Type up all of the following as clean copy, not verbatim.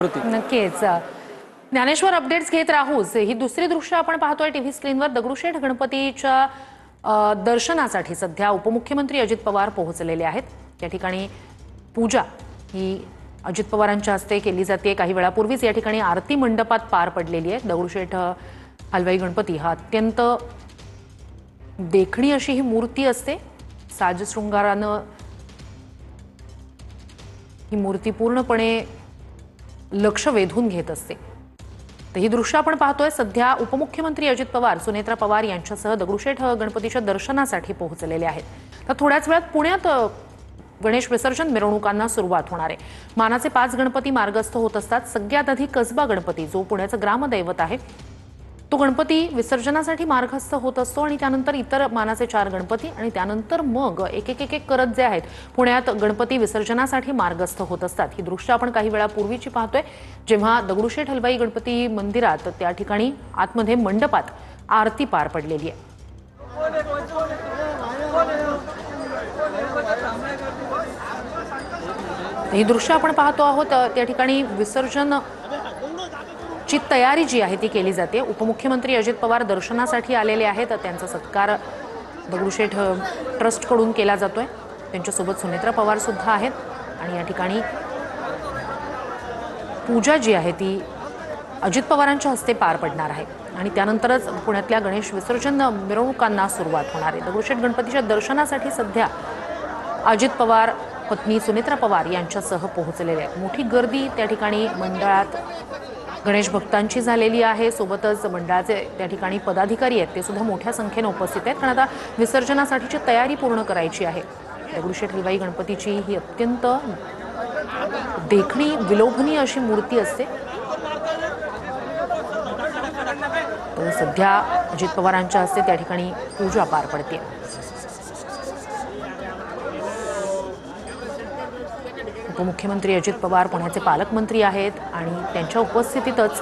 नक्कीच ज्ञानेश्वर अपडेट्स घेत राहूच। ही दुसरी दृश्य आपण पाहतोय टीव्ही स्क्रीनवर। दगडूशेठ गणपतीच्या दर्शनासाठी सध्या उपमुख्यमंत्री अजित पवार पोहोचलेले आहेत। त्या ठिकाणी पूजा ही अजित पवारांच्या हस्ते केली जाते। काही वेळापूर्वीच या ठिकाणी आरती मंडपात पार पडलेली आहे। दगडूशेठ हलवाई गणपती हा अत्यंत देखणी अशी ही मूर्ती असते। साजशृंगारानं ही मूर्ती पूर्णपणे लक्ष वेधून घेत असते। तर ही दृश्य आपण पाहतोय। सध्या उपमुख्यमंत्री अजित पवार सुनेत्रा पवार यांच्यासह दगडूशेठ गणपतीच्या दर्शनासाठी पोहोचलेले आहेत। तर थोड्याच वेळात पुण्यात गणेश विसर्जन मिरवणुकांना सुरुवात होणार आहे। मानाचे 5 गणपती मार्गस्थ होत असतात। सगळ्यात आधी कसबा गणपती जो पुण्याचं ग्रामदैवत आहे तो गणपती विसर्जनासाठी मार्गस्थ होत असतो आणि त्यानंतर इतर मानाचे 4 गणपती आणि त्यानंतर मग एक करत जे आहेत पुण्यात गणपती विसर्जनासाठी मार्गस्थ होत असतात। ही दृश्य आपण काही वेळापूर्वीची पाहतोय, जेव्हा दगडूशेठ हलवाई गणपती मंदिरात त्या ठिकाणी आतमध्ये मंडपात आरती पार पडलेली आहे। ही दृश्य आपण पाहतो आहोत। त्या ठिकाणी विसर्जन ची तयारी जी आहे ती केली जाते। उपमुख्यमंत्री अजित पवार दर्शनासाठी आलेले आहेत। त्यांचा सत्कार दगडूशेठ ट्रस्ट कडून केला जातोय। त्यांच्यासोबत सुनेत्रा पवार सुद्धा आहेत आणि या ठिकाणी पूजा जी आहे ती अजित पवारांच्या हस्ते पार पडणार आहे आणि त्यानंतरच पुण्यातल्या गणेश विसर्जन मिरवणुकांना सुरुवात होणार आहे। दगडूशेठ गणपतीच्या दर्शनासाठी सध्या अजित पवार पत्नी सुनेत्रा पवार यांच्यासह पोहोचलेले आहेत। मोठी गर्दी त्या ठिकाणी मंडळात गणेश भक्तांची झालेली आहे। सोबतच मंडळाचे त्या ठिकाणी पदाधिकारी आहेत ते सुद्धा मोठ्या संख्येने उपस्थित आहेत, कारण आता विसर्जनासाठीची तयारी पूर्ण करायची आहे। दगडूशेठ हलवाई गणपतीची ही अत्यंत देखणी विलोभनीय अशी मूर्ती असते। तो सध्या अजित पवारांच्या हस्ते त्या ठिकाणी पूजा पार पडते। उपमुख्यमंत्री अजित पवार पुण्याचे पालकमंत्री आहेत आणि त्यांच्या उपस्थितीतच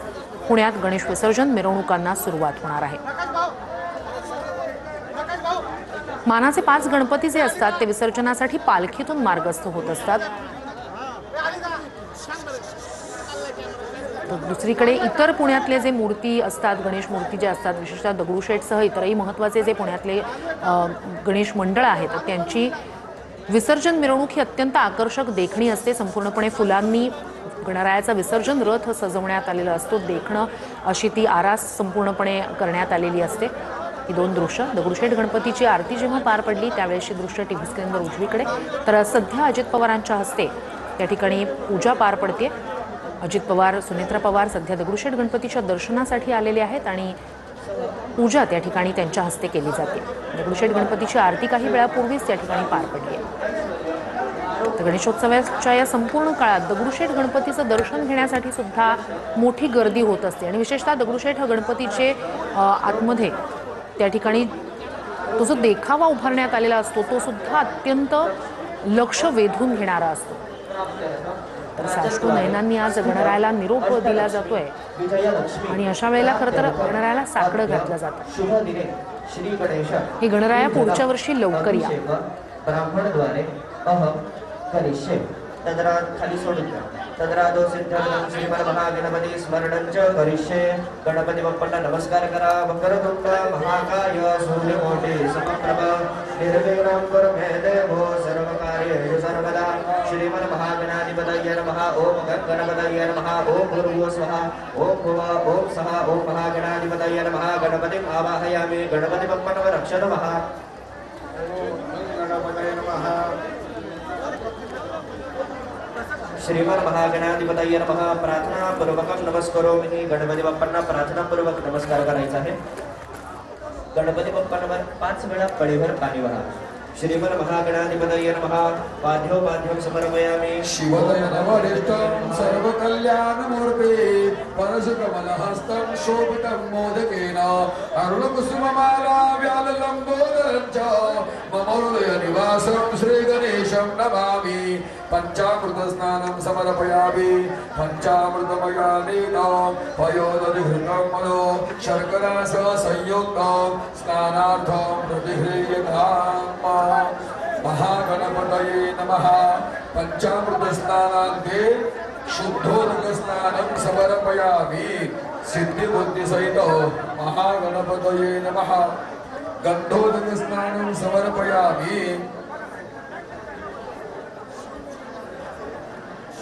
पुण्यात गणेश विसर्जन मिरवणुकांना सुरुवात होणार आहे। मानाचे 5 गणपती जे असतात ते विसर्जनासाठी पालखीतून मार्गस्थ होत असतात। दुसरीकडे इतर पुण्यातले जे मूर्ती असतात, गणेश मूर्ती जे असतात, विशेषतः दगडूशेठसह इतरही महत्त्वाचे जे पुण्यातले गणेश मंडळ आहेत त्यांची विसर्जन मिरवणूक ही अत्यंत आकर्षक देखणी असते। संपूर्णपणे फुलांनी गणरायाचा विसर्जन रथ सजवण्यात आलेला असतो। देखणं अशी ती आरास संपूर्णपणे करण्यात आलेली असते। ही 2 दृश्य दगडूशेठ गणपतीची आरती जेव्हा पार पडली त्यावेळेची दृश्य टीव्ही स्क्रीनवर उजवीकडे, तर सध्या अजित पवारांच्या हस्ते त्या ठिकाणी पूजा पार पडते। अजित पवार सुनेत्रा पवार सध्या दगडूशेठ गणपतीच्या दर्शनासाठी आलेले आहेत आणि पूजा त्या ठिकाणी त्यांच्या हस्ते केली जाते। दगडूशेठ गणपतीची आरती काही वेळापूर्वीच त्या ठिकाणी पार पडली आहे। तर गणेशोत्सवाच्या या संपूर्ण काळात दगडूशेठ गणपतीचं दर्शन घेण्यासाठी सुद्धा मोठी गर्दी होत असते आणि विशेषतः दगडूशेठ गणपतीचे आतमध्ये त्या ठिकाणी तो जो देखावा उभारण्यात आलेला असतो तो सुद्धा अत्यंत लक्ष वेधून घेणारा असतो। तर साश्रू नयनांनी आज गणरायाला निरोप दिला जातोय आणि अशा वेळेला खरं तर गणरायाला साकडं घातलं जातं। ही गणराया पुढच्या वर्षी लवकर या। खाली सोडून तद्रादो सिद्धं श्रीमन्महागणपती स्मरणं च करिष्ये। गणपती बाप्पांना नमस्कार करा। वक्रतुंड महाकाय सूर्यकोटि समप्रभ निर्विघ्नं कुरु मे देवो सर्वकार्येषु सर्वदा। श्रीमन्महागणाधिपतये नमः। ओम गणपतये नमः। ओम भूर्भुवः स्वः। ओम भुवः ओम सः ओम महागणाधिपतये नमः। गणपतिम् आवाहयामि। गणपति बाप्पा रक्ष नमः। गणपतये नमः। श्रीमन महागणाधिपतये नमः। प्रार्थना पूर्वक नमस्कारोमि। गणपती बाप्पांना प्रार्थना पूर्वक नमस्कार करायचा आहे। गणपती बाप्पांवर 5 वेळा पळीभर पाणी वाहा। श्रीमन महागणाधिपतये नमः। पाद्योपाद्यं समर्पयामि। शिवदयनवरिष्ठं सर्वकल्याणमूर्ते परशुकमलहस्तं शोभितं मोदकेन अरुणकुसुममाला व्याललम्बोदरं च मम हृदयनिवासं श्रीगणेशं नमामि। पंचामृतस्नानं समर्पयामि। पंचामृतमयानेन पयोदधिघृतं मनो शर्करा सह संयुक्तं स्नानार्थं प्रतिगृह्यताम्। महागणपतये नमः। पंचामृत स्नानांते शुद्धोदक स्नानं समर्पयामि सिद्धिबुद्धि सहित महागणपतये नमः गंधोदक स्नानं समर्पयामि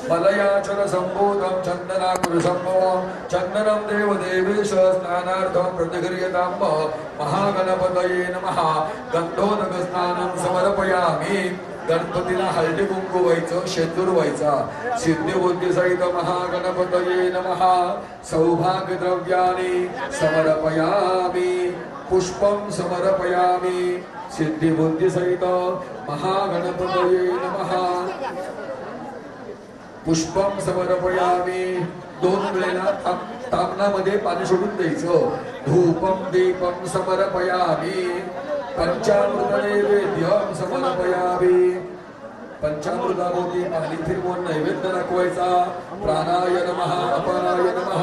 मलयाचल संबोधम चंदनाकुर संभवम चंदनम देव देवेश स्नानार्थम प्रतिक्रियतां महागणपतये नमः गंधोदक स्नानं समर्पयामि गणपतीला हळदी कुंकू व्हायचं शेंदूर व्हायचा सिद्धिबुद्धी सहित महागणपतये नमः सौभाग्य द्रव्यानि समर्पयामि पुष्पं समर्पयामि सिद्धिबुद्धी सहित महागणपतये नमः पुष्पम समर्पयामि दोन वेळेला तामणामध्ये पाणी सोडून द्यायचं धूपम दीपम समर्पयामि पंचामृत नैवेद्यम समर्पयामि पंचामृताभोवती पाणी फिरवून नैवेद्य दाखवायचा प्राणाय नमः अपानाय नमः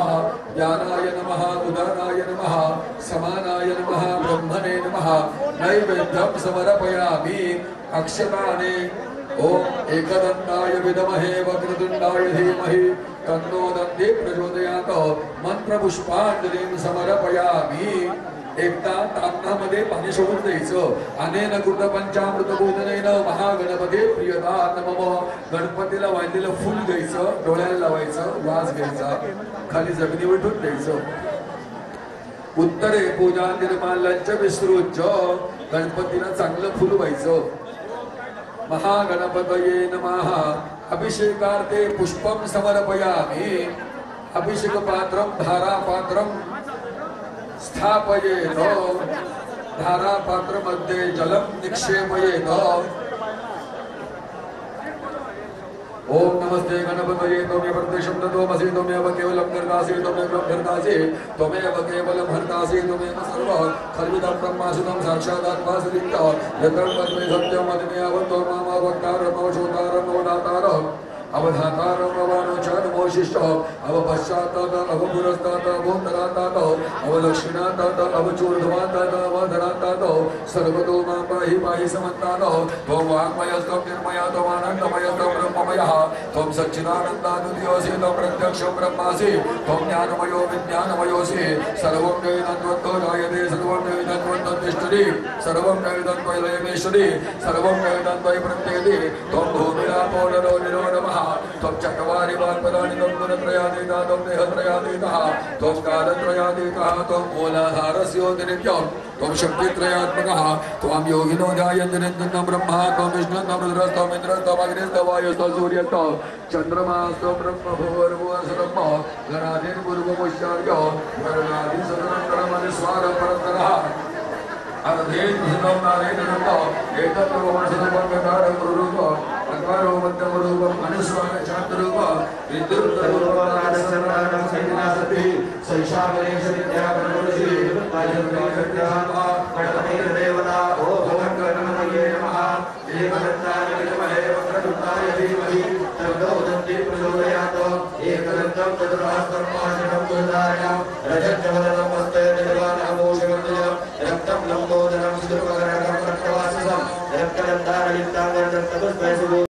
ज्ञानाय नमः उदानाय नमः समानाय नमः ब्रह्मणे नमः नैवेद्यम समर्पयामि अक्षताने ओम एकदंताय विद्महे वक्रतुंडाय धीमहि तन्नो दन्ति प्रचोदयात् मंत्रपुष्पांजलिं समर्पयामि एकदा तामणामध्ये पाणी सोडून द्यायचं अनेन कृत पंचामृत बोधनेन महागणपती प्रियता नमः गणपतीला वाहिलेलं फुल घ्यायचं डोळ्याला लावायचं वास घ्यायचा खाली जमिनीवर ठेवून द्यायचं उत्तरे पूजा निर्माल्यांच विसृज्य गणपतीला चांगलं फुल व्हायचं महागणपतये नमः अभिषेकार्थे पुष्पं समर्पयामि अभिषेक पात्रं धारा पात्रं स्थापयेत धारा पात्र मध्ये जलम निक्षेपयेत ओम नमस्ते गणपतये त्वमेव प्रत्यक्षं तत्त्वमसि त्वमेव केवलं निर्दासि त्वमेव निर्दासि त्वमेव केवलं हर्तासि त्वमेव सर्वः खल्विदं ब्रह्मासुतं साक्षादात्मासुलिङ्ग यत्र तन्मे सत्यं मन्मे अवतो माम वक्तारं अवशोतारं अवदातारं अवधातारं अवनोचानमोशिष्टः अवपश्चात्तात अवपुरस्तात अवोत्तरात्तात अवदक्षिणात्तात अवचूर्ध्वात्तात अवधरात्तात सर्वतो मां पाहि पाहि समन्तात त्वं वाङ्मयस्त्वं निर्मयः त्वमानन्दमयस्त्वं ब्रह्ममयः त्वं सच्चिदानन्दाद्वितीयोऽसि त्वं प्रत्यक्षं ब्रह्मासि त्वं ज्ञानमयो विज्ञानमयोऽसि सर्वं वेदन्त्वत्तो जायते सर्वं वेदन्त्वत्तिष्ठति सर्वं वेदन्त्वयलयमेश्वरि सर्वं वेदन्त्वयि प्रत्येति त्वं भूमिरापो नरो निरो नमः त्वं चत्वारि वाक्पदानि त्वं गुणत्रयातीतः त्वं देहत्रयातीतः त्वं कालत्रयातीतः त्वं मूलाधारस्योतिनित्यं त्वं शक्तित्रयात्मकः त्वां योगिनो ध्यायन्ति नित्यं ब्रह्मा त्वं विष्णुस्त्वं रुद्रस्त्वं इन्द्रस्त्वं अग्निस्त्वं वायुस्त्वं सूर्यस्त्वं चन्द्रमास्त्वं ब्रह्म भूर्भुवस्वः गणाधिर्भुर्भुवश्चार्यो गणाधिसहस्रमनुस्वारं परतरः अर्धेन सुतं नारेणं एतत् रोमणसुतं गतारं गुरुरूपं अकारो मध्यमरूपं अनुस्वार चातुरूपं विद्युत्तरूपं नादसर्वाणां सैन्यासति सैषागणेश विद्या गणपति आयुर्वेदविद्याः गणपतिर्देवता ओम गणपतये नमः एकदन्ताय विद्महे वक्रतुण्डाय धीमहि तन्नो दन्ति प्रचोदयात् एकदन्तं चतुर्हस्तं महाशनं दुर्धारणं रजतवदनं हस्ते निर्वाणमोषवर्तयं रक्तं लम्बोदरं सुदुर्गणकं रक्तवाससं रक्तदन्तारलिप्ताङ्गं रक्तपुष्पैः